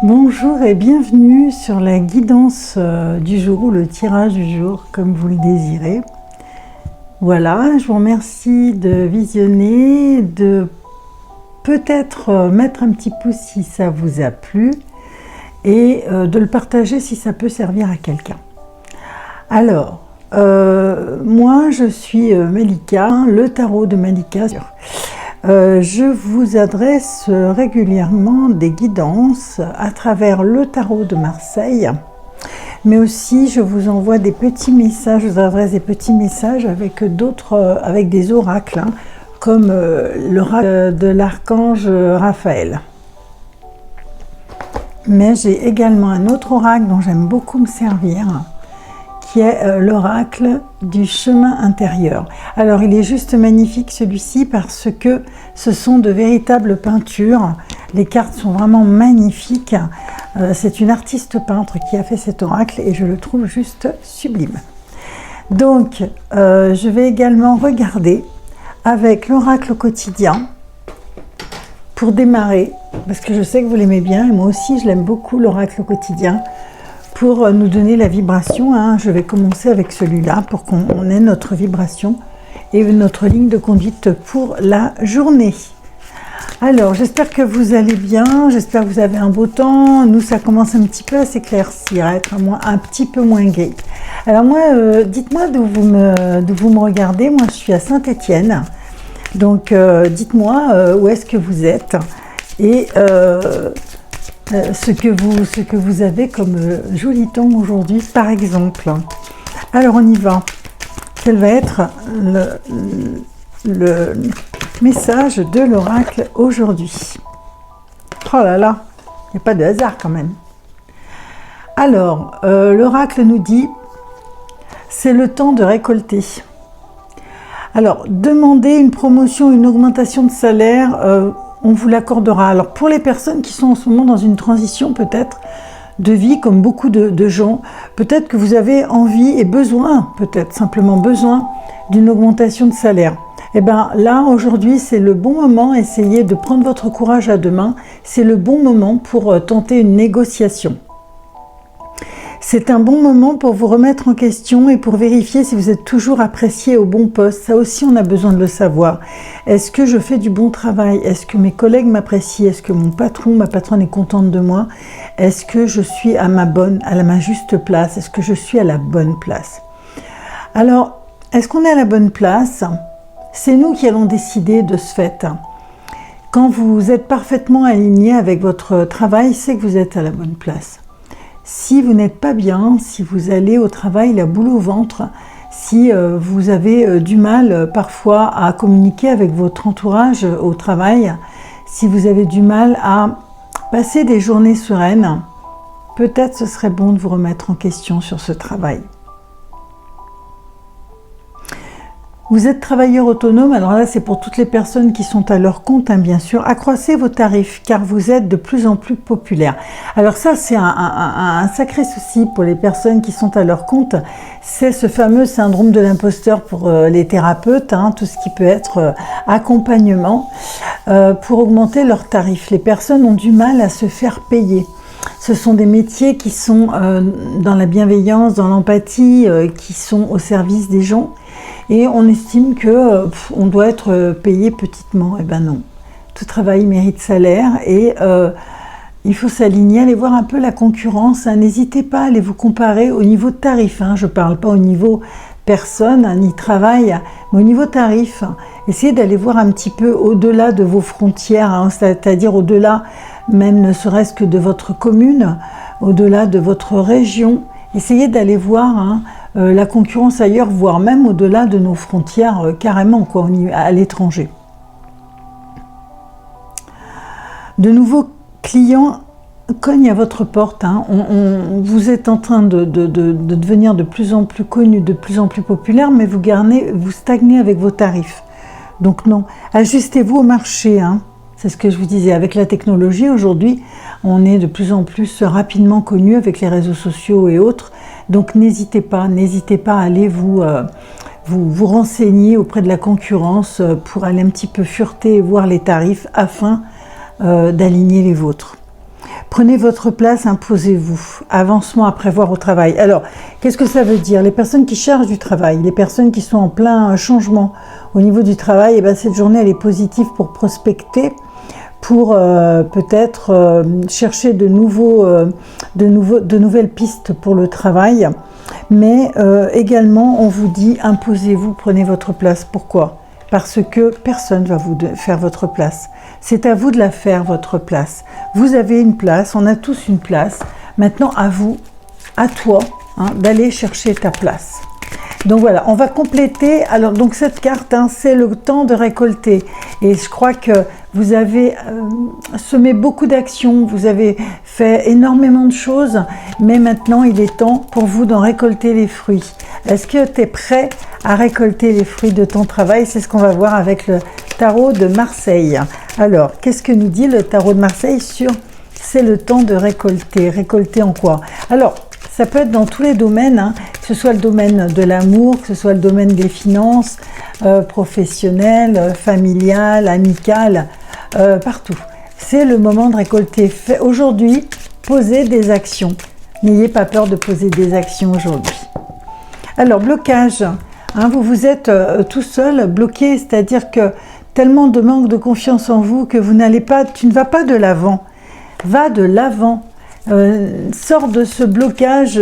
Bonjour et bienvenue sur la guidance du jour ou le tirage du jour comme vous le désirez. Voilà, je vous remercie de visionner, de peut-être mettre un petit pouce si ça vous a plu et de le partager si ça peut servir à quelqu'un. Alors, moi je suis Malika, le tarot de Malika. Je vous adresse régulièrement des guidances à travers le tarot de Marseille, mais aussi je vous envoie des petits messages, je vous adresse des petits messages avec d'autres, avec des oracles, comme l'oracle de l'archange Raphaël. Mais j'ai également un autre oracle dont j'aime beaucoup me servir, qui est l'oracle du chemin intérieur. Alors il est juste magnifique celui-ci parce que ce sont de véritables peintures. Les cartes sont vraiment magnifiques. C'est une artiste peintre qui a fait cet oracle et je le trouve juste sublime. Donc je vais également regarder avec l'oracle quotidien pour démarrer, parce que je sais que vous l'aimez bien et moi aussi je l'aime beaucoup, l'oracle quotidien. Pour nous donner la vibration, je vais commencer avec celui-là pour qu'on ait notre vibration et notre ligne de conduite pour la journée. Alors, j'espère que vous allez bien, j'espère que vous avez un beau temps. Nous, ça commence un petit peu à s'éclaircir, à être un petit peu moins gai. Alors moi, dites-moi d'où vous me regardez. Moi, je suis à Saint-Étienne. Donc, dites-moi où est-ce que vous êtes et ce que vous avez comme joli temps aujourd'hui, par exemple. Alors, on y va. Quel va être le message de l'oracle aujourd'hui? Oh là là, il n'y a pas de hasard quand même. Alors, l'oracle nous dit, c'est le temps de récolter. Alors, demandez une promotion, une augmentation de salaire, on vous l'accordera. Alors, pour les personnes qui sont en ce moment dans une transition peut-être de vie, comme beaucoup de gens, peut-être que vous avez envie et besoin, peut-être simplement besoin d'une augmentation de salaire. Et bien là, aujourd'hui, c'est le bon moment, essayez de prendre votre courage à deux mains, c'est le bon moment pour tenter une négociation. C'est un bon moment pour vous remettre en question et pour vérifier si vous êtes toujours apprécié au bon poste. Ça aussi, on a besoin de le savoir. Est-ce que je fais du bon travail? Est-ce que mes collègues m'apprécient? Est-ce que mon patron, ma patronne est contente de moi? Est-ce que je suis à ma juste place? Est-ce que je suis à la bonne place? Alors, est-ce qu'on est à la bonne place? C'est nous qui allons décider de ce fait. Quand vous êtes parfaitement aligné avec votre travail, c'est que vous êtes à la bonne place. Si vous n'êtes pas bien, si vous allez au travail la boule au ventre, si vous avez du mal parfois à communiquer avec votre entourage au travail, si vous avez du mal à passer des journées sereines, peut-être ce serait bon de vous remettre en question sur ce travail. Vous êtes travailleur autonome, alors là c'est pour toutes les personnes qui sont à leur compte, bien sûr. Accroissez vos tarifs car vous êtes de plus en plus populaire. Alors ça c'est un sacré souci pour les personnes qui sont à leur compte. C'est ce fameux syndrome de l'imposteur pour les thérapeutes, tout ce qui peut être accompagnement pour augmenter leurs tarifs. Les personnes ont du mal à se faire payer. Ce sont des métiers qui sont dans la bienveillance, dans l'empathie, qui sont au service des gens. Et on estime que on doit être payé petitement. Eh ben non, tout travail mérite salaire et il faut s'aligner, aller voir un peu la concurrence. N'hésitez pas à aller vous comparer au niveau de tarif. Je ne parle pas au niveau personne ni travail, mais au niveau tarif. Essayez d'aller voir un petit peu au-delà de vos frontières, c'est-à-dire au-delà même ne serait-ce que de votre commune, au-delà de votre région. Essayez d'aller voir la concurrence ailleurs, voire même au-delà de nos frontières, carrément, à l'étranger. De nouveaux clients cognent à votre porte. Vous êtes en train de devenir de plus en plus connu, de plus en plus populaire, mais vous stagnez avec vos tarifs. Donc non, ajustez-vous au marché. C'est ce que je vous disais, avec la technologie aujourd'hui, on est de plus en plus rapidement connu avec les réseaux sociaux et autres. Donc n'hésitez pas à aller vous renseigner auprès de la concurrence pour aller un petit peu fureter et voir les tarifs afin d'aligner les vôtres. Prenez votre place, imposez-vous. Avancement à prévoir au travail. Alors, qu'est-ce que ça veut dire? Les personnes qui cherchent du travail, les personnes qui sont en plein changement au niveau du travail, et bien cette journée, elle est positive pour prospecter, pour peut-être chercher de nouvelles pistes pour le travail. Mais également, on vous dit, imposez-vous, prenez votre place. Pourquoi? Parce que personne ne va vous faire votre place. C'est à vous de la faire, votre place. Vous avez une place, on a tous une place. Maintenant, à vous, à toi, hein, d'aller chercher ta place. Donc voilà, on va compléter. Alors, donc cette carte, hein, c'est le temps de récolter. Et je crois que vous avez semé beaucoup d'actions, vous avez fait énormément de choses, mais maintenant, il est temps pour vous d'en récolter les fruits. Est-ce que tu es prêt à récolter les fruits de ton travail? C'est ce qu'on va voir avec le tarot de Marseille. Alors, qu'est-ce que nous dit le tarot de Marseille sur c'est le temps de récolter? Récolter en quoi? Alors, ça peut être dans tous les domaines, hein, que ce soit le domaine de l'amour, que ce soit le domaine des finances, professionnel, familial, amical, partout. C'est le moment de récolter. Aujourd'hui, posez des actions. N'ayez pas peur de poser des actions aujourd'hui. Alors, blocage. Hein, vous êtes tout seul, bloqué, c'est-à-dire que tellement de manque de confiance en vous que vous n'allez pas, tu ne vas pas de l'avant. Va de l'avant. Sors de ce blocage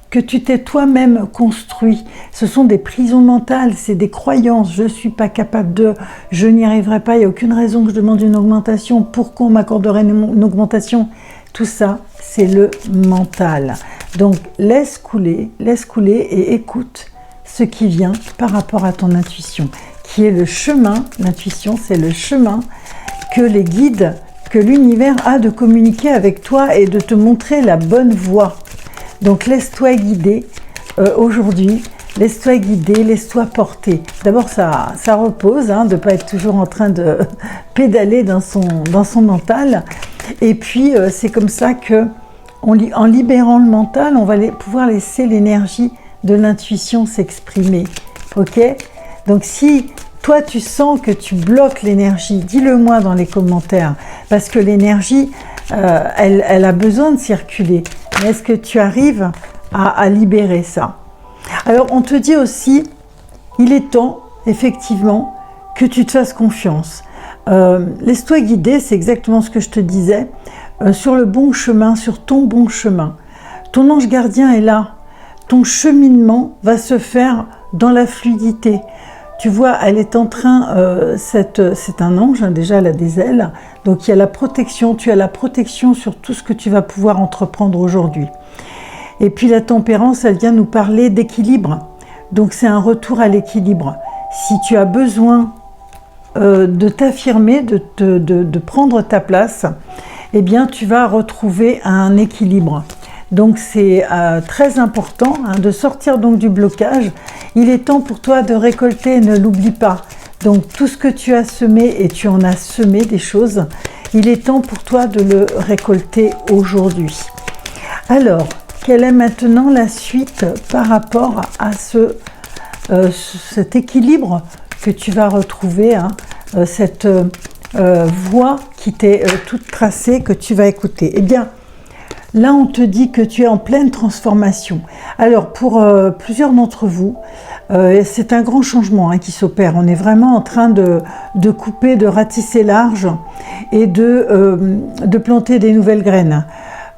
que tu t'es toi-même construit. Ce sont des prisons mentales, c'est des croyances. Je ne suis pas capable de, je n'y arriverai pas, il n'y a aucune raison que je demande une augmentation. Pourquoi on m'accorderait une augmentation? Tout ça, c'est le mental. Donc, laisse couler et écoute ce qui vient par rapport à ton intuition, qui est le chemin. L'intuition, c'est le chemin que les guides, que l'univers a de communiquer avec toi et de te montrer la bonne voie. Donc laisse-toi guider aujourd'hui, laisse-toi guider, laisse-toi porter. D'abord ça repose, hein, de ne pas être toujours en train de pédaler dans son mental. Et puis c'est comme ça que en libérant le mental, on va pouvoir laisser l'énergie de l'intuition s'exprimer. Ok? Donc si toi, tu sens que tu bloques l'énergie, dis-le moi dans les commentaires, parce que l'énergie, elle a besoin de circuler. Mais est-ce que tu arrives à libérer ça? Alors, on te dit aussi, il est temps, effectivement, que tu te fasses confiance. Laisse-toi guider, c'est exactement ce que je te disais, sur le bon chemin, sur ton bon chemin. Ton ange gardien est là. Ton cheminement va se faire dans la fluidité. Tu vois, elle est en train, c'est un ange, hein, déjà elle a des ailes, donc il y a la protection, tu as la protection sur tout ce que tu vas pouvoir entreprendre aujourd'hui. Et puis la tempérance, elle vient nous parler d'équilibre, donc c'est un retour à l'équilibre. Si tu as besoin de t'affirmer, de prendre ta place, eh bien tu vas retrouver un équilibre. Donc c'est très important hein, de sortir donc du blocage. Il est temps pour toi de récolter, ne l'oublie pas. Donc tout ce que tu as semé, et tu en as semé des choses, il est temps pour toi de le récolter aujourd'hui. Alors, quelle est maintenant la suite par rapport à cet équilibre que tu vas retrouver, hein, cette voie qui t'est toute tracée, que tu vas écouter? Eh bien, là, on te dit que tu es en pleine transformation. Alors, pour plusieurs d'entre vous, c'est un grand changement hein, qui s'opère. On est vraiment en train de couper, de ratisser large et de planter des nouvelles graines.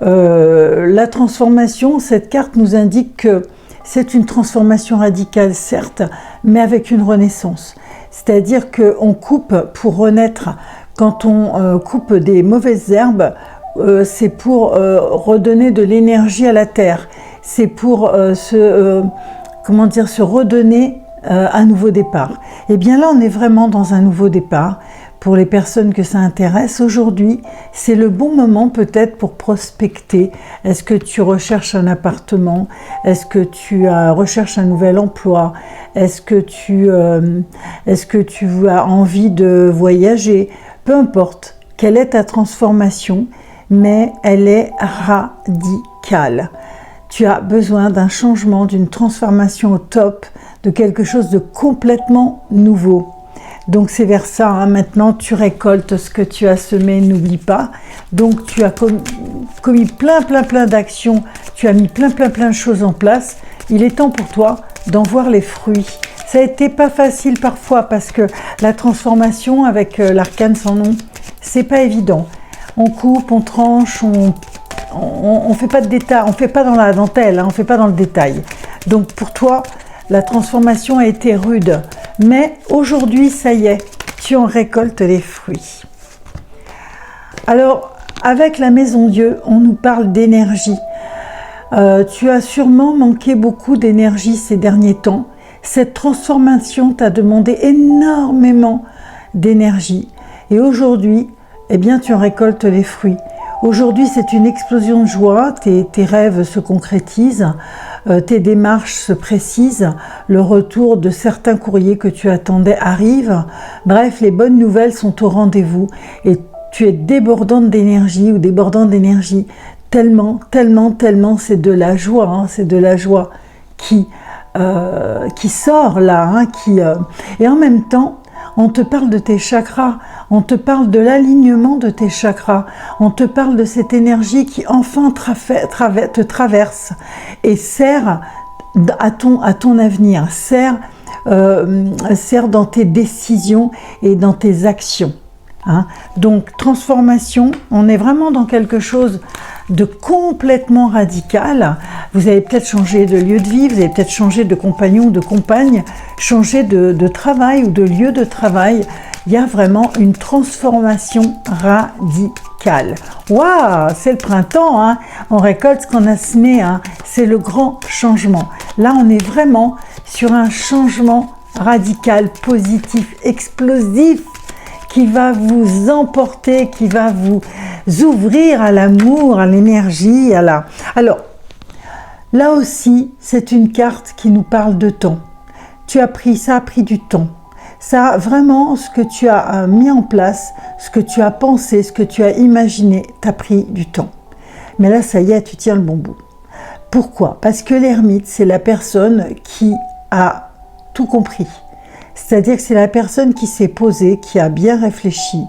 La transformation, cette carte nous indique que c'est une transformation radicale, certes, mais avec une renaissance. C'est-à-dire qu'on coupe pour renaître. Quand on coupe des mauvaises herbes, c'est pour redonner de l'énergie à la terre, c'est pour se redonner un nouveau départ. Et bien là, on est vraiment dans un nouveau départ. Pour les personnes que ça intéresse, aujourd'hui, c'est le bon moment peut-être pour prospecter. Est-ce que tu recherches un appartement? Est-ce que tu recherches un nouvel emploi? Est-ce que tu as envie de voyager? Peu importe, quelle est ta transformation? Mais elle est radicale. Tu as besoin d'un changement, d'une transformation au top, de quelque chose de complètement nouveau. Donc c'est vers ça, hein. Maintenant tu récoltes ce que tu as semé, n'oublie pas. Donc tu as commis plein d'actions, tu as mis plein de choses en place. Il est temps pour toi d'en voir les fruits. Ça a été pas facile parfois parce que la transformation avec l'arcane sans nom, c'est pas évident. On coupe, on tranche, on fait pas de détails, on fait pas dans la dentelle, hein, on fait pas dans le détail. Donc pour toi, la transformation a été rude. Mais aujourd'hui, ça y est, tu en récoltes les fruits. Alors, avec la Maison Dieu, on nous parle d'énergie. Tu as sûrement manqué beaucoup d'énergie ces derniers temps. Cette transformation t'a demandé énormément d'énergie. Et aujourd'hui, eh bien, tu en récoltes les fruits. Aujourd'hui, c'est une explosion de joie, tes rêves se concrétisent, tes démarches se précisent, le retour de certains courriers que tu attendais arrive. Bref, les bonnes nouvelles sont au rendez-vous et tu es débordante d'énergie ou débordant d'énergie. Tellement, c'est de la joie, hein, c'est de la joie qui sort là, hein, et en même temps, on te parle de tes chakras, on te parle de l'alignement de tes chakras, on te parle de cette énergie qui enfin te traverse et sert à ton avenir, sert dans tes décisions et dans tes actions. Hein. Donc transformation, on est vraiment dans quelque chose de complètement radical. Vous avez peut-être changé de lieu de vie, vous avez peut-être changé de compagnon ou de compagne, changé de travail ou de lieu de travail. Il y a vraiment une transformation radicale. Waouh, c'est le printemps, hein, on récolte ce qu'on a semé, hein, c'est le grand changement. Là, on est vraiment sur un changement radical, positif, explosif, qui va vous emporter, qui va vous ouvrir à l'amour, à l'énergie, Alors, là aussi, c'est une carte qui nous parle de temps. Ça a pris du temps. Ça, vraiment, ce que tu as mis en place, ce que tu as pensé, ce que tu as imaginé, t'a pris du temps. Mais là, ça y est, tu tiens le bon bout. Pourquoi? Parce que l'ermite, c'est la personne qui a tout compris. C'est-à-dire que c'est la personne qui s'est posée, qui a bien réfléchi,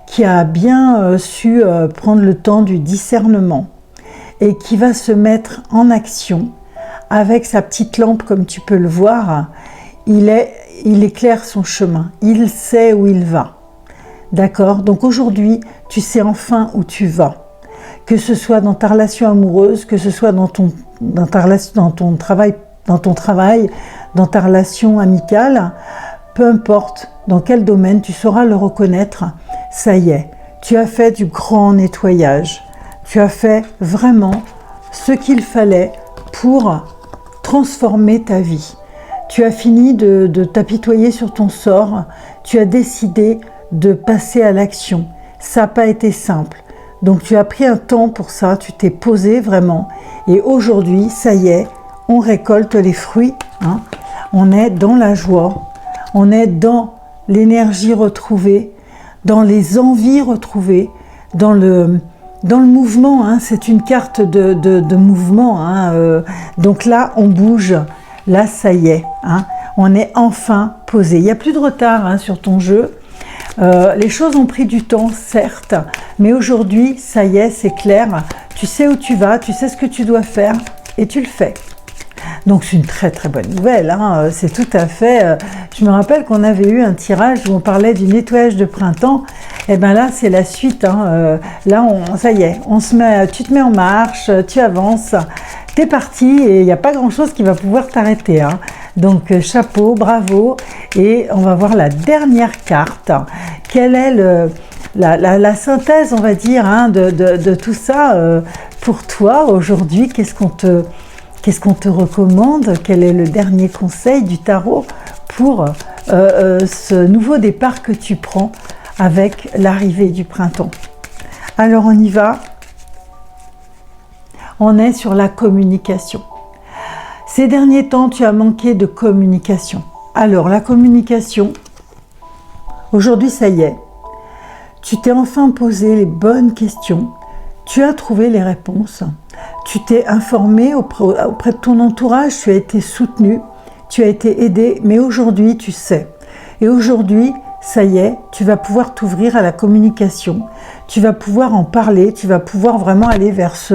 qui a bien su prendre le temps du discernement et qui va se mettre en action avec sa petite lampe, comme tu peux le voir. Il éclaire son chemin, il sait où il va. D'accord? Donc aujourd'hui, tu sais enfin où tu vas. Que ce soit dans ta relation amoureuse, que ce soit dans ton travail, dans ta relation amicale, peu importe dans quel domaine, tu sauras le reconnaître. Ça y est, tu as fait du grand nettoyage. Tu as fait vraiment ce qu'il fallait pour transformer ta vie. Tu as fini de t'apitoyer sur ton sort. Tu as décidé de passer à l'action. Ça n'a pas été simple. Donc tu as pris un temps pour ça, tu t'es posé vraiment. Et aujourd'hui, ça y est, on récolte les fruits. Hein. On est dans la joie, on est dans l'énergie retrouvée, dans les envies retrouvées, dans le mouvement. Hein. C'est une carte de mouvement. Hein. Donc là, on bouge. Là, ça y est. Hein. On est enfin posé. Il n'y a plus de retard, hein, sur ton jeu. Les choses ont pris du temps, certes, mais aujourd'hui, ça y est, c'est clair. Tu sais où tu vas, tu sais ce que tu dois faire et tu le fais. Donc c'est une très bonne nouvelle, hein. C'est tout à fait... je me rappelle qu'on avait eu un tirage où on parlait du nettoyage de printemps. Et bien là, c'est la suite. Hein. Là, ça y est, tu te mets en marche, tu avances, t'es parti et il n'y a pas grand-chose qui va pouvoir t'arrêter. Hein. Donc chapeau, bravo. Et on va voir la dernière carte. Quelle est la synthèse, on va dire, hein, de tout ça pour toi aujourd'hui? Qu'est-ce qu'on te recommande? Quel est le dernier conseil du tarot pour ce nouveau départ que tu prends avec l'arrivée du printemps? Alors on y va. On est sur la communication. Ces derniers temps, tu as manqué de communication. Alors la communication, aujourd'hui ça y est, tu t'es enfin posé les bonnes questions, tu as trouvé les réponses. Tu t'es informé auprès de ton entourage, tu as été soutenu, tu as été aidé, mais aujourd'hui tu sais. Et aujourd'hui, ça y est, tu vas pouvoir t'ouvrir à la communication, tu vas pouvoir en parler, tu vas pouvoir vraiment aller vers